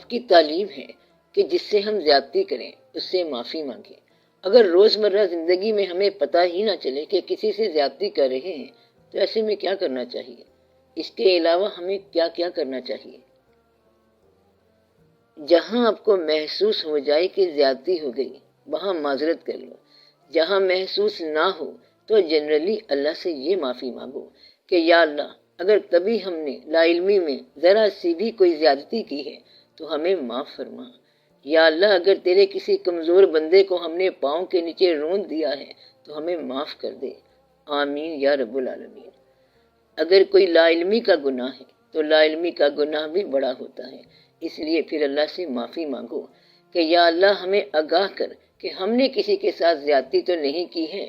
کی تعلیم ہے کہ جس سے ہم زیادتی کریں اس سے معافی مانگیں۔ اگر روزمرہ زندگی میں ہمیں پتہ ہی نہ چلے کہ کسی سے زیادتی کر رہے ہیں تو ایسے میں کیا کرنا چاہیے؟ اس کے علاوہ ہمیں کیا کیا کرنا چاہیے؟ جہاں آپ کو محسوس ہو جائے کہ زیادتی ہو گئی وہاں معذرت کر لو۔ جہاں محسوس نہ ہو تو جنرلی اللہ سے یہ معافی مانگو کہ یا اللہ اگر کبھی ہم نے لا علمی میں ذرا سی بھی کوئی زیادتی کی ہے تو ہمیں معاف فرما۔ یا اللہ اگر تیرے کسی کمزور بندے کو ہم نے پاؤں کے نیچے روند دیا ہے تو ہمیں معاف کر دے۔ آمین یا رب العالمین۔ اگر کوئی لا علمی کا گناہ ہے تو لا علمی کا گناہ بھی بڑا ہوتا ہے، اس لیے پھر اللہ سے معافی مانگو کہ یا اللہ ہمیں آگاہ کر کہ ہم نے کسی کے ساتھ زیادتی تو نہیں کی ہے۔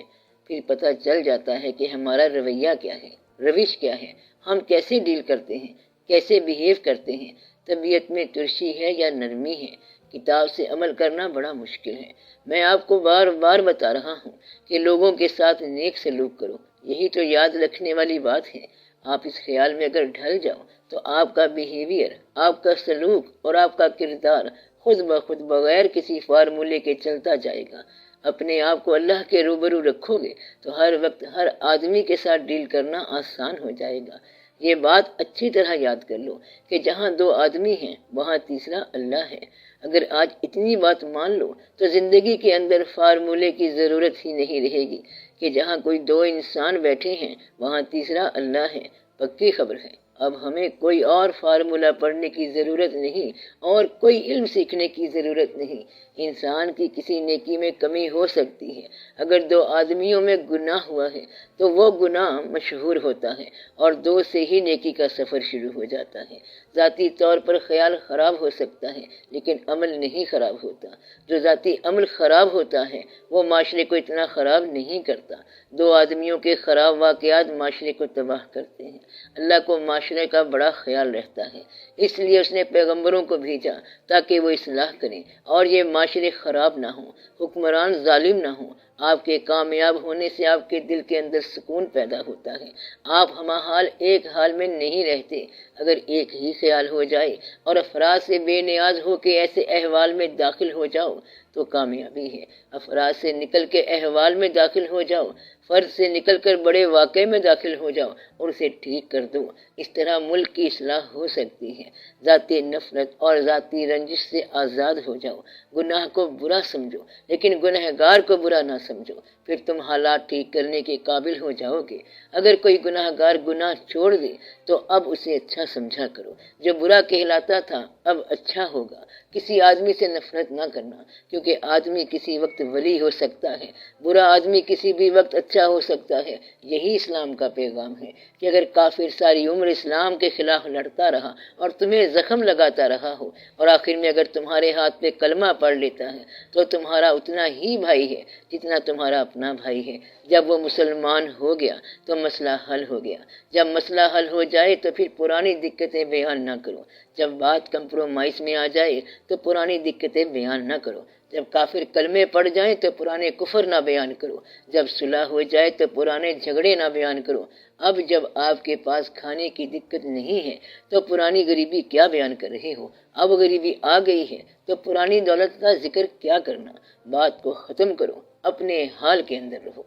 پھر پتہ چل جاتا ہے کہ ہمارا رویہ کیا ہے، روش کیا ہے، ہم کیسے ڈیل کرتے ہیں، کیسے بیہیو کرتے ہیں، طبیعت میں ترشی ہے یا نرمی ہے۔ کتاب سے عمل کرنا بڑا مشکل ہے۔ میں آپ کو بار بار بتا رہا ہوں کہ لوگوں کے ساتھ نیک سلوک کرو، یہی تو یاد رکھنے والی بات ہے۔ آپ اس خیال میں اگر ڈھل جاؤ تو آپ کا بیہیویئر، آپ کا سلوک اور آپ کا کردار خود بخود بغیر کسی فارمولے کے چلتا جائے گا۔ اپنے آپ کو اللہ کے روبرو رکھو گے تو ہر وقت ہر آدمی کے ساتھ ڈیل کرنا آسان ہو جائے گا۔ یہ بات اچھی طرح یاد کر لو کہ جہاں دو آدمی ہیں وہاں تیسرا اللہ ہے۔ اگر آج اتنی بات مان لو تو زندگی کے اندر فارمولے کی ضرورت ہی نہیں رہے گی کہ جہاں کوئی دو انسان بیٹھے ہیں وہاں تیسرا اللہ ہے۔ پکی خبر ہے، اب ہمیں کوئی اور فارمولہ پڑھنے کی ضرورت نہیں اور کوئی علم سیکھنے کی ضرورت نہیں۔ انسان کی کسی نیکی میں کمی ہو سکتی ہے، اگر دو آدمیوں میں گناہ ہوا ہے تو وہ گناہ مشہور ہوتا ہے اور دو سے ہی نیکی کا سفر شروع ہو جاتا ہے۔ ذاتی طور پر خیال خراب ہو سکتا ہے لیکن عمل نہیں خراب ہوتا۔ جو ذاتی عمل خراب ہوتا ہے وہ معاشرے کو اتنا خراب نہیں کرتا۔ دو آدمیوں کے خراب واقعات معاشرے کو تباہ کرتے ہیں۔ اللہ کو معاشرے کا بڑا خیال رہتا ہے، اس لیے اس نے پیغمبروں کو بھیجا تاکہ وہ اصلاح کریں اور یہ معاشرے خراب نہ ہوں، حکمران ظالم نہ ہوں۔ آپ کے کامیاب ہونے سے آپ کے دل کے اندر سکون پیدا ہوتا ہے۔ آپ ہمہ حال ایک حال میں نہیں رہتے۔ اگر ایک ہی خیال ہو جائے اور افراد سے بے نیاز ہو کے ایسے احوال میں داخل ہو جاؤ تو کامیابی ہے۔ افراد سے نکل کے احوال میں داخل ہو جاؤ، فرد سے نکل کر بڑے واقعے میں داخل ہو جاؤ اور اسے ٹھیک کر دو۔ اس طرح ملک کی اصلاح ہو سکتی ہے۔ ذاتی نفرت اور ذاتی رنجش سے آزاد ہو جاؤ۔ گناہ کو برا سمجھو لیکن گنہگار کو برا نہ سمجھو، پھر تم حالات ٹھیک کرنے کے قابل ہو جاؤ گے۔ اگر کوئی گنہگار گناہ چھوڑ دے تو اب اسے اچھا سمجھا کرو، جو برا کہلاتا تھا اب اچھا ہوگا۔ کسی آدمی سے نفرت نہ کرنا، کیونکہ آدمی کسی وقت ولی ہو سکتا ہے، برا آدمی کسی بھی وقت اچھا ہو سکتا ہے۔ یہی اسلام کا پیغام ہے کہ اگر کافر ساری عمر اسلام کے خلاف لڑتا رہا اور تمہیں زخم لگاتا رہا ہو اور آخر میں اگر تمہارے ہاتھ پہ کلمہ پڑھ لیتا ہے تو تمہارا اتنا ہی بھائی ہے جتنا تمہارا اپنا بھائی ہے۔ جب وہ مسلمان ہو گیا تو مسئلہ حل ہو گیا۔ جب مسئلہ حل ہو جائے تو پھر پرانی دقتیں بیان نہ کرو۔ جب بات کمپرومائز میں آ جائے تو پرانی دقتیں بیان نہ کرو۔ جب کافر کلمے پڑ جائیں تو پرانے کفر نہ بیان کرو۔ جب صلح ہو جائے تو پرانے جھگڑے نہ بیان کرو۔ اب جب آپ کے پاس کھانے کی دقت نہیں ہے تو پرانی غریبی کیا بیان کر رہے ہو؟ اب غریبی آ گئی ہے تو پرانی دولت کا ذکر کیا کرنا؟ بات کو ختم کرو، اپنے حال کے اندر رہو۔